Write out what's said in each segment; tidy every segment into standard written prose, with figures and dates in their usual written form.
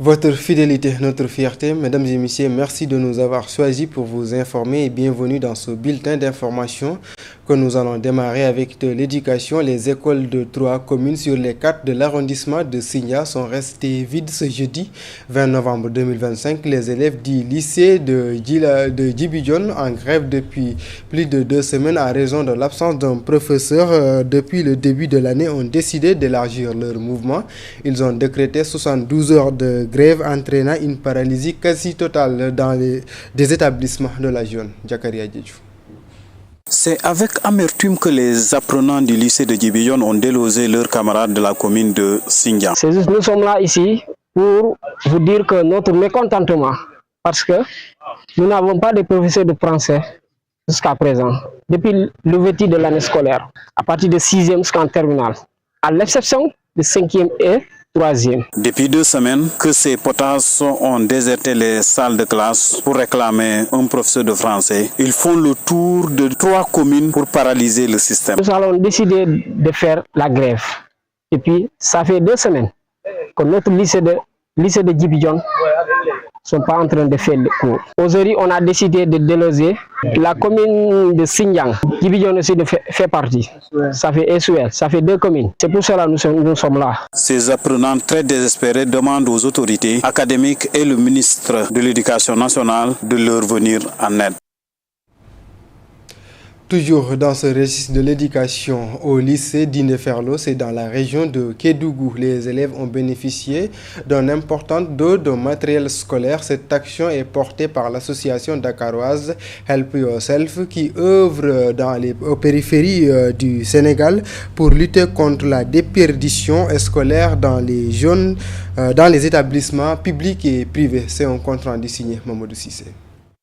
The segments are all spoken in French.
Votre fidélité, notre fierté. Mesdames et messieurs, merci de nous avoir choisis pour vous informer et bienvenue dans ce bulletin d'information que nous allons démarrer avec de l'éducation. Les écoles de 3 communes sur les 4 de l'arrondissement de Signa sont restées vides ce jeudi 20 novembre 2025. Les élèves du lycée de Djibidjon en grève depuis plus de 2 semaines à raison de l'absence d'un professeur depuis le début de l'année ont décidé d'élargir leur mouvement. Ils ont décrété 72 heures de grève entraînant une paralysie quasi totale dans des établissements de la zone. Jakaria Djedjou. C'est avec amertume que les apprenants du lycée de Djibidjon ont délosé leurs camarades de la commune de Sindian. C'est juste nous sommes là ici pour vous dire que notre mécontentement, parce que nous n'avons pas de professeurs de français jusqu'à présent, depuis l'ouverture de l'année scolaire, à partir de 6e jusqu'en terminale, à l'exception de 5e et 3e. Depuis 2 semaines que ces potasses ont déserté les salles de classe pour réclamer un professeur de français, ils font le tour de 3 communes pour paralyser le système. Nous allons décider de faire la grève. Et puis, ça fait 2 semaines que notre lycée de Djibidjon ne sont pas en train de faire le cours. Aujourd'hui, on a décidé de déloger la commune de Sindian. Djibidjon aussi fait partie. Ça fait SUL, ça fait 2 communes. C'est pour cela que nous sommes là. Ces apprenants très désespérés demandent aux autorités académiques et le ministre de l'Éducation nationale de leur venir en aide. Toujours dans ce registre de l'éducation au lycée d'Indeferlo, c'est dans la région de Kédougou. Les élèves ont bénéficié d'une importante dose de matériel scolaire. Cette action est portée par l'association dakaroise Help Yourself qui œuvre aux périphéries du Sénégal pour lutter contre la déperdition scolaire dans les établissements publics et privés. C'est un compte rendu signé Mamadou Cissé.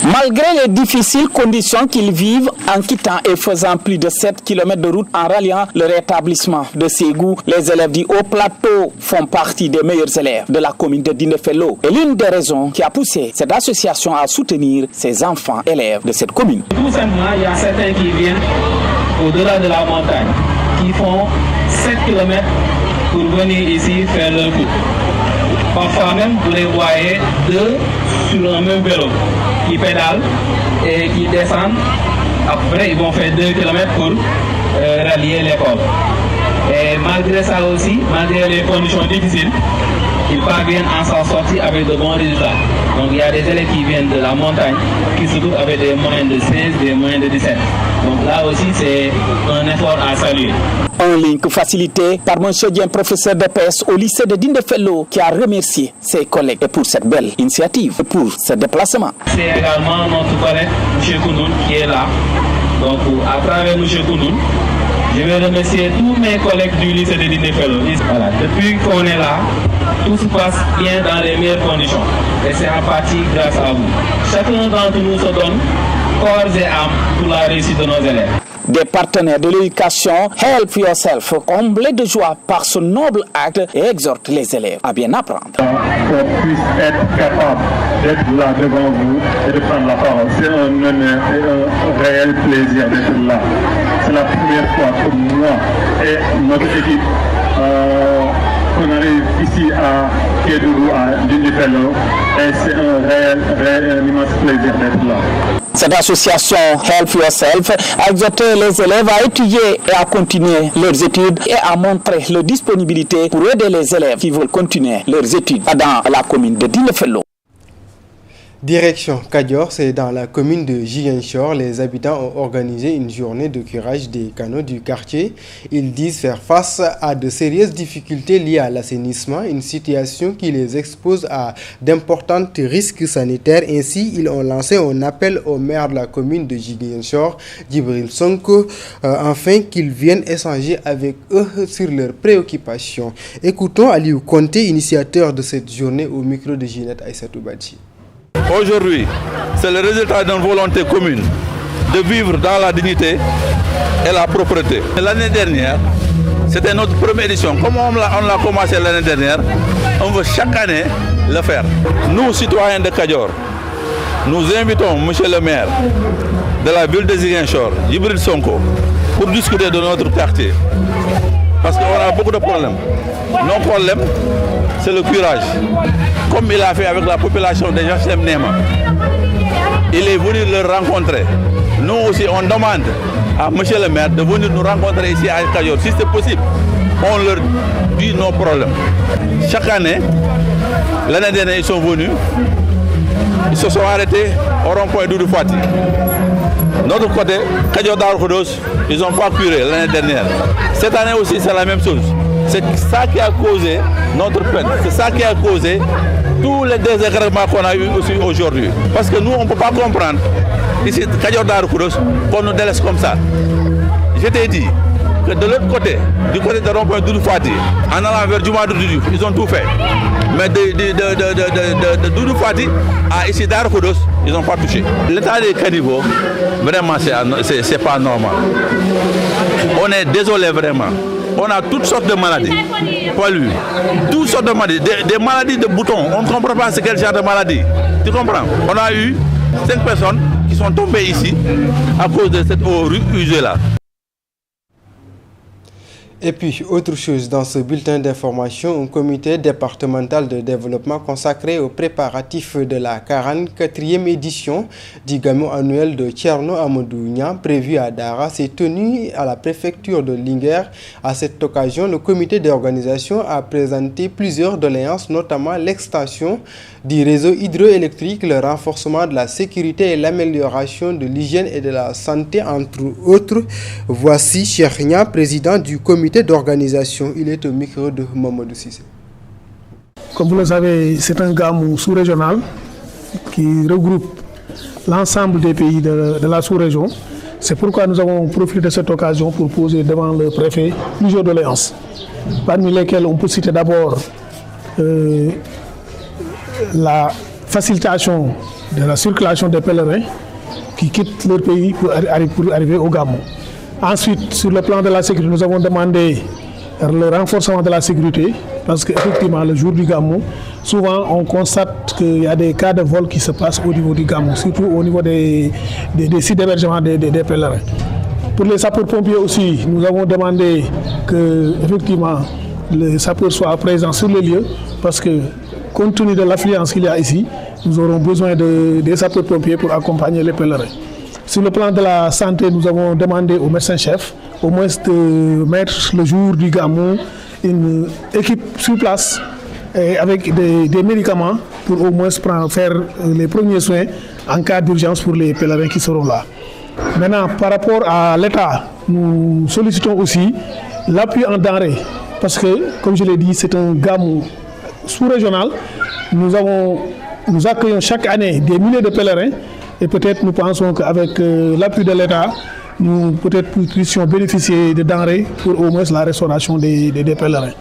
Malgré les difficiles conditions qu'ils vivent en quittant et faisant plus de 7 km de route en ralliant leur établissement de Ségou, les élèves du Haut-Plateau font partie des meilleurs élèves de la commune de Dindéfelo. Et l'une des raisons qui a poussé cette association à soutenir ces enfants élèves de cette commune. Tout simplement, il y a certains qui viennent au-delà de la montagne, qui font 7 km pour venir ici faire leur cours. Parfois même, vous les voyez 2 sur un même vélo qui pédalent et qui descendent. Après, ils vont faire 2 km pour rallier l'école. Et malgré ça aussi, malgré les conditions difficiles, ils parviennent à s'en sortir avec de bons résultats. Donc il y a des élèves qui viennent de la montagne, qui se trouvent avec des moyens de 16, des moyens de 17. Donc là aussi, c'est un effort à saluer. Un link facilité par M. Dien, professeur d'EPS au lycée de Dindéfelo, qui a remercié ses collègues pour cette belle initiative et pour ce déplacement. C'est également notre collègue M. Kounoun qui est là. Donc à travers M. Kounoun, je vais remercier tous mes collègues du lycée de Dindéfelo. Voilà. Depuis qu'on est là, tout se passe bien dans les meilleures conditions. Et c'est en partie grâce à vous. Chacun d'entre nous se donne corps et âme pour la réussite de nos élèves. Des partenaires de l'éducation Help Yourself, comblés de joie par ce noble acte et exhortent les élèves à bien apprendre. Qu'on puisse être capable d'être là devant vous et de prendre la parole. C'est un honneur et un réel plaisir d'être là. C'est la première fois pour moi et notre équipe qu'on arrive ici à Kédougou, à Dindéfelo, et c'est un immense plaisir d'être là. Cette association Help Yourself a exhorté les élèves à étudier et à continuer leurs études et à montrer leur disponibilité pour aider les élèves qui veulent continuer leurs études dans la commune de Dindéfelo. Direction Kadior, c'est dans la commune de Ziguinchor. Les habitants ont organisé une journée de curage des canaux du quartier. Ils disent faire face à de sérieuses difficultés liées à l'assainissement, une situation qui les expose à d'importants risques sanitaires. Ainsi, ils ont lancé un appel au maire de la commune de Ziguinchor, Djibril Sonko, afin qu'ils viennent échanger avec eux sur leurs préoccupations. Écoutons Aliou Konté, initiateur de cette journée, au micro de Ginette Aïssatou Badji. Aujourd'hui, c'est le résultat d'une volonté commune de vivre dans la dignité et la propreté. L'année dernière, c'était notre première édition. Comme on l'a commencé l'année dernière, on veut chaque année le faire. Nous, citoyens de Kadior, nous invitons M. le maire de la ville de Ziguinchor, Djibril Sonko, pour discuter de notre quartier. Parce qu'on a beaucoup de problèmes. Nos problèmes, c'est le curage. Comme il a fait avec la population des HLM Nema. Il est venu le rencontrer. Nous aussi, on demande à M. le maire de venir nous rencontrer ici à Kadior. Si c'est possible, on leur dit nos problèmes. Chaque année, l'année dernière, ils sont venus. Ils se sont arrêtés au rond-point d'Oudou Fati. Notre côté, Kadior Darou Khoudoss, ils n'ont pas curé l'année dernière. Cette année aussi, c'est la même chose. C'est ça qui a causé notre peine. C'est ça qui a causé tous les désagréments qu'on a eu aussi aujourd'hui. Parce que nous, on ne peut pas comprendre, ici, Kadior Darou Khoudoss, qu'on nous délaisse comme ça. Je t'ai dit que de l'autre côté, du côté de rond-point d'Oudou Fati, en allant vers Djouma Doudou, ils ont tout fait. Mais de Doudou Fati à ici Darou Khoudoss, ils n'ont pas touché. L'état des caniveaux, vraiment, c'est pas normal. On est désolé vraiment. On a toutes sortes de maladies. Pas lui. Toutes sortes de maladies. Des maladies de boutons. On ne comprend pas c'est quel genre de maladie. Tu comprends? On a eu 5 personnes qui sont tombées ici à cause de cette eau usée-là. Et puis, autre chose, dans ce bulletin d'information, un comité départemental de développement consacré aux préparatifs de la 44e édition du Gamou annuel de Thierno Amadou Niang, prévu à Dara, s'est tenu à la préfecture de Linguère. À cette occasion, le comité d'organisation a présenté plusieurs doléances, notamment l'extension du réseau hydroélectrique, le renforcement de la sécurité et l'amélioration de l'hygiène et de la santé, entre autres. Voici Cheikh Niang, président du comité d'organisation. Il est au micro de Mamadou Cissé. Comme vous le savez, c'est un gamou sous-régional qui regroupe l'ensemble des pays de la sous-région. C'est pourquoi nous avons profité de cette occasion pour poser devant le préfet plusieurs doléances, parmi lesquelles on peut citer d'abord la facilitation de la circulation des pèlerins qui quittent leur pays pour arriver au Gamou. Ensuite, sur le plan de la sécurité, nous avons demandé le renforcement de la sécurité parce qu'effectivement, le jour du Gamou, souvent on constate qu'il y a des cas de vol qui se passent au niveau du Gamou, surtout au niveau des sites d'hébergement des pèlerins. Pour les sapeurs-pompiers aussi, nous avons demandé que effectivement les sapeurs soient présents sur le lieu parce que compte tenu de l'affluence qu'il y a ici, nous aurons besoin des sapeurs-pompiers pour accompagner les pèlerins. Sur le plan de la santé, nous avons demandé au médecin-chef au moins de mettre le jour du Gamou une équipe sur place avec des médicaments pour au moins faire les premiers soins en cas d'urgence pour les pèlerins qui seront là. Maintenant, par rapport à l'État, nous sollicitons aussi l'appui en denrées parce que, comme je l'ai dit, c'est un Gamou sous-régional. Nous accueillons chaque année des milliers de pèlerins. Et peut-être nous pensons qu'avec l'appui de l'État, nous peut-être puissions bénéficier de denrées pour au moins la restauration des pèlerins.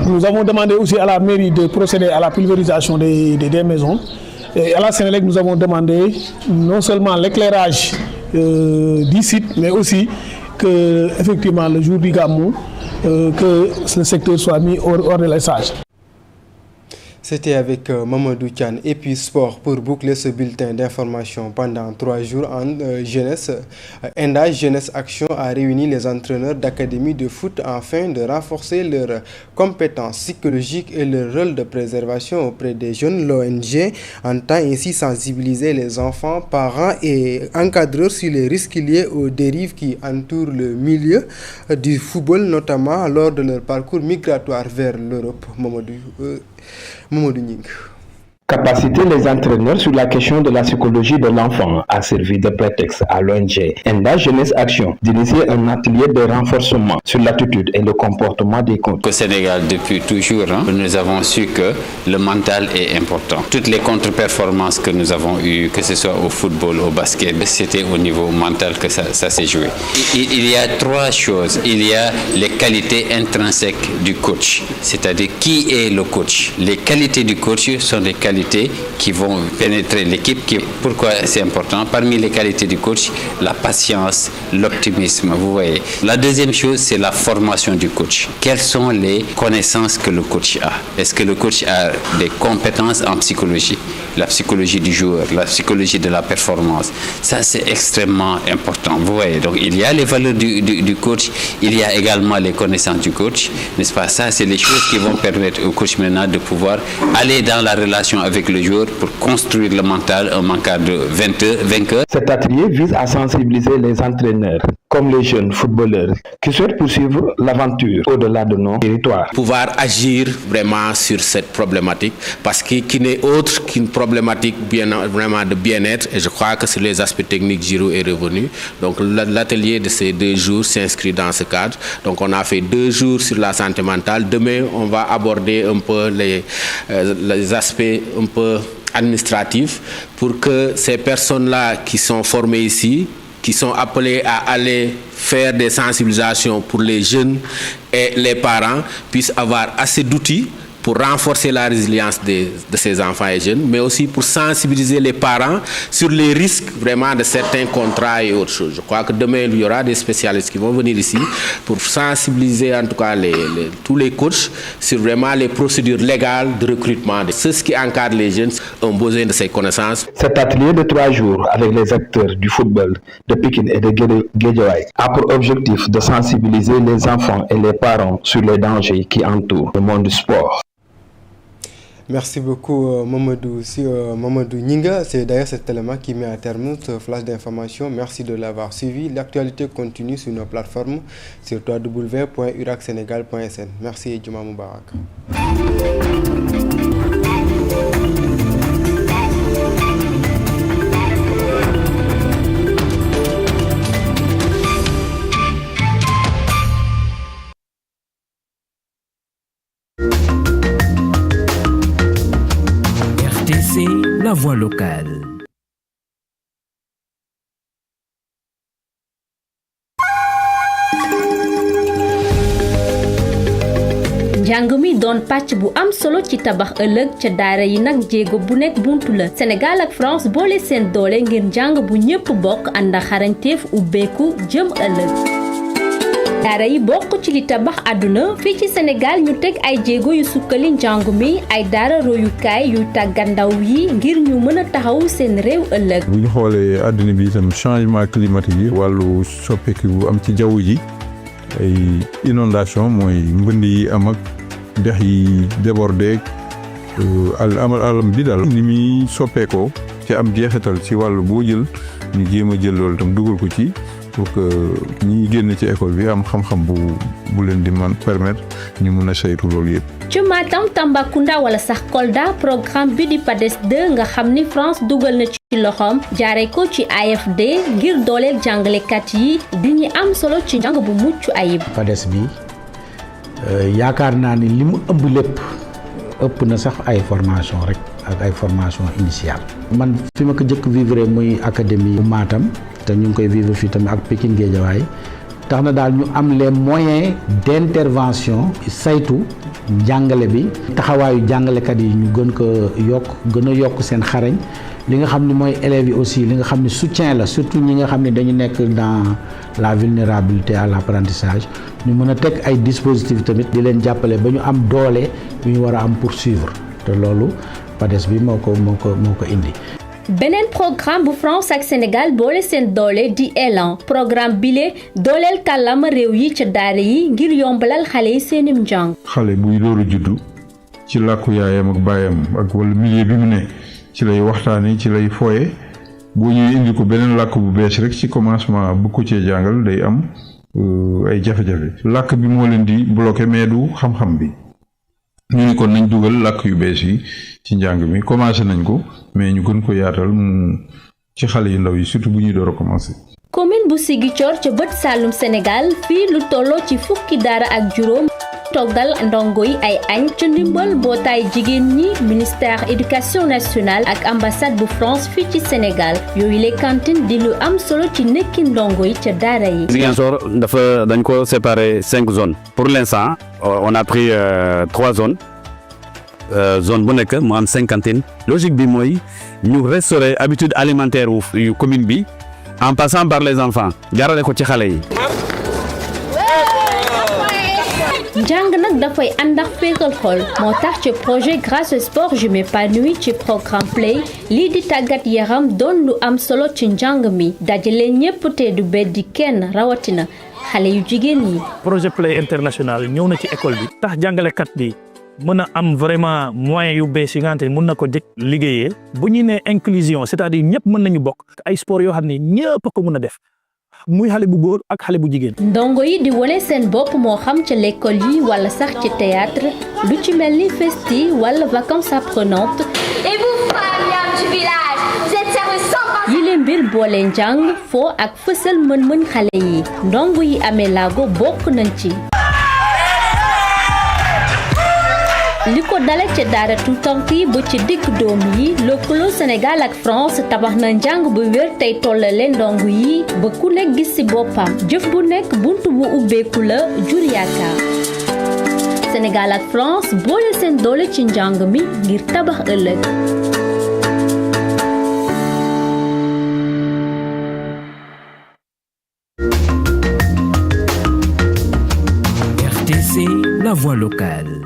Nous avons demandé aussi à la mairie de procéder à la pulvérisation des maisons. Et à la Sénélec, nous avons demandé non seulement l'éclairage du site, mais aussi que, effectivement, le jour du Gamou, que ce secteur soit mis hors de l'essage. C'était avec Mamadou Thian. Et puis sport, pour boucler ce bulletin d'information pendant 3 jours en jeunesse. ENDA Jeunesse Action a réuni les entraîneurs d'académie de foot afin de renforcer leurs compétences psychologiques et leur rôle de préservation auprès des jeunes. L'ONG entend ainsi sensibiliser les enfants, parents et encadreurs sur les risques liés aux dérives qui entourent le milieu du football, notamment lors de leur parcours migratoire vers l'Europe. Mamadou Ning. Capaciter les entraîneurs sur la question de la psychologie de l'enfant a servi de prétexte à l'ONG ENDA Jeunesse Action d'initier un atelier de renforcement sur l'attitude et le comportement des coachs. Au Sénégal, depuis toujours, nous avons su que le mental est important. Toutes les contre-performances que nous avons eues, que ce soit au football, au basket, c'était au niveau mental que ça s'est joué. Il y a 3 choses. Il y a les qualités intrinsèques du coach, c'est-à-dire qui est le coach. Les qualités du coach sont des qualités qualités qui vont pénétrer l'équipe. Pourquoi c'est important? Parmi les qualités du coach, la patience, l'optimisme, vous voyez. La deuxième chose, c'est la formation du coach. Quelles sont les connaissances que le coach a? Est-ce que le coach a des compétences en psychologie? La psychologie du joueur, la psychologie de la performance. Ça, c'est extrêmement important. Vous voyez, donc il y a les valeurs du coach, il y a également les connaissances du coach, n'est-ce pas? Ça, c'est les choses qui vont permettre au coach maintenant de pouvoir aller dans la relation avec le joueur pour construire le mental, un mental de vainqueur. Cet atelier vise à sensibiliser les entraîneurs, comme les jeunes footballeurs, qui souhaitent poursuivre l'aventure au-delà de nos territoires. Pouvoir agir vraiment sur cette problématique, parce que qui n'est autre qu'une problématique vraiment de bien-être, et je crois que sur les aspects techniques, Giroud est revenu. Donc l'atelier de ces 2 jours s'inscrit dans ce cadre. Donc on a fait 2 jours sur la santé mentale. Demain, on va aborder un peu les aspects un peu administratifs pour que ces personnes-là qui sont formées ici, qui sont appelés à aller faire des sensibilisations pour les jeunes et les parents, puissent avoir assez d'outils pour renforcer la résilience de ces enfants et jeunes, mais aussi pour sensibiliser les parents sur les risques vraiment de certains contrats et autres choses. Je crois que demain, il y aura des spécialistes qui vont venir ici pour sensibiliser en tout cas tous les coachs sur vraiment les procédures légales de recrutement. Ceux qui encadrent les jeunes ont besoin de ces connaissances. Cet atelier de 3 jours avec les acteurs du football de Pékin et de Guédiawaye a pour objectif de sensibiliser les enfants et les parents sur les dangers qui entourent le monde du sport. Merci beaucoup Mamadou Nyinga. C'est d'ailleurs cet élément qui met à terme notre flash d'information. Merci de l'avoir suivi. L'actualité continue sur nos plateformes sur www.uracsenegal.sn. Merci et Juma Moubarak. La voix locale. njàng mi doon pàcc bu am solo ci tabax ëllëg ca daara yi nag jéego bu nekk buntu la Sénégal ak France boole seen doole ngir njàng bu ñëpp bokk ànd ak xarañteef ubbeeku jëm ëllëg. daara yi bokk ci li tabax àdduna fii ci Sénégal ñu teg ay jéego yu sukkali njàng mi ay daara royukaay yu tàggat ndaw yi ngir ñu mën a taxaw seen réew ëllëg. bu ñu xoolee àdduna bi itam changement climatique yi wàllu soppeeku bu am ci jaww ji ay inondation mooy mbënd yi am ak dex yi débordé alam bi daal ni muy soppeekoo ci am jeexital ci wàllu boo jël ñu jéem a jël loolu itam dugal ko ci pour que ñi génn ci école bi am xam-xam bu leen di man permettre ñu mun a saytu loolu yëpp. ci Matam Tambacounda wala sax Kolda programme bi di PADES 2 nga xam ni France dugal na ci loxoom jaaree ko ci AFD ngir dooleel jàngalekat yi di ñu am solo ci njàng bu mucc ayib. PADES bi yaakaar naa ni li mu ëmb lépp ëpp na sax ay formation rek ak ay formation initiale. man fi ma ko jëkk vivre muy académie bu Matam te ñu ngi koy vivre fii tamit ak Pikine Guédiawaye tax na daal ñu am les moyens d'intervention saytu jàngale bi taxawaayu jàngalekat yi ñu gën ko gën a yokk seen xarañ li nga xam ne mooy élèves yi aussi li nga xam ne soutien la surtout ñi nga xam ne dañu nekk dans la vulnérabilité à l'apprentissage ñu mën a teg ay dispositifs tamit di leen jàppale ba ñu am doole yu ñu war a am poursuivre te loolu PADES bi moo ko indi. beneen programme bu France ak Sénégal boole seen doole di Élan programme bile dooleel kàllaama réew yi ca daara yi ngir yombalal xale yi seenim njàng. xale buy door a juddu ci làkku yaayam ak baayam ak wala milieu bi mu ne ci lay waxtaanee ci lay fooye boo ñëwee indi ko beneen làkk bu bees rek ci commencement bu ko cee jàngal day am ay jafe-jafe làkk bi moo leen di bloqué mais du xam-xam bi. ñu ni kon nañ dugal làkk yu bees yi ci njàng mi commencé nañ ko mais ñu gën ko yaatal mu ci xale yu ndaw yi surtout bu ñuy door a commencé. commune bu Ziguinchor ca bët Saalum Sénégal fii lu tolloo ci fukki daara ak juróom toggal ndongo yi ay añ ca ndimbal mbootaay jigéen ñi ministère éducation nationale ak ambassade bu France fii ci Sénégal yooyu les cantines di lu am solo ci nekki ndongo yi ca daara yi. Ziguinchor dañ ko séparer 5 zones pour l'instant on a pris 3 zones zone bu nekk mu am 50. Logique bi mooy ñu restaurer habitude alimentaire yu commune bi en passant par les enfants jaarale ko ci xale yi. njàng nag dafay ànd ak féexal xol moo tax ci projet grâce au sport je m'épanouis ci programme play lii di tàggat yaram doon lu am solo ci njàng mi dajale ñépp te du beddi kenn rawatina xale yu jigéen yi. projet play international ñëw na ci école bi tax jàngalekat bi mën a am vraiment moyens yu bees yi nga xamante ne mën na ko jëkk liggéeyee bu ñu nee inclusion c'est-à-dire ñëpp mën nañu bokk ay sport yoo xam ne ñëpp a ko mën a def. muy xale bu góor ak xale bu jigéen. ndongo yi di wane seen bopp moo xam ca l'école yi wala sax ci théâtre lu ci mel ni festi wala vacances apprenantes. Et vous, femmes du village, vous êtes sérieux sans yi leen mbir boole njàng foo ak fësal mën-mën xale yi ndongo yi amee laago bokk nañ ci. li ko dale ca daara tuutànk yi ba ci digg doom yi lëkkaloo Sénégal ak France tabax na njàng bu wér tey tollale ndongo yi ba ku nekk gis ci boppam jëf bu nekk buntu bu ubbeeku la jur yaakaar. Sénégal ak France boole seen doole ci njàng mi ngir tabax ëllëg. RTC, la voix locale.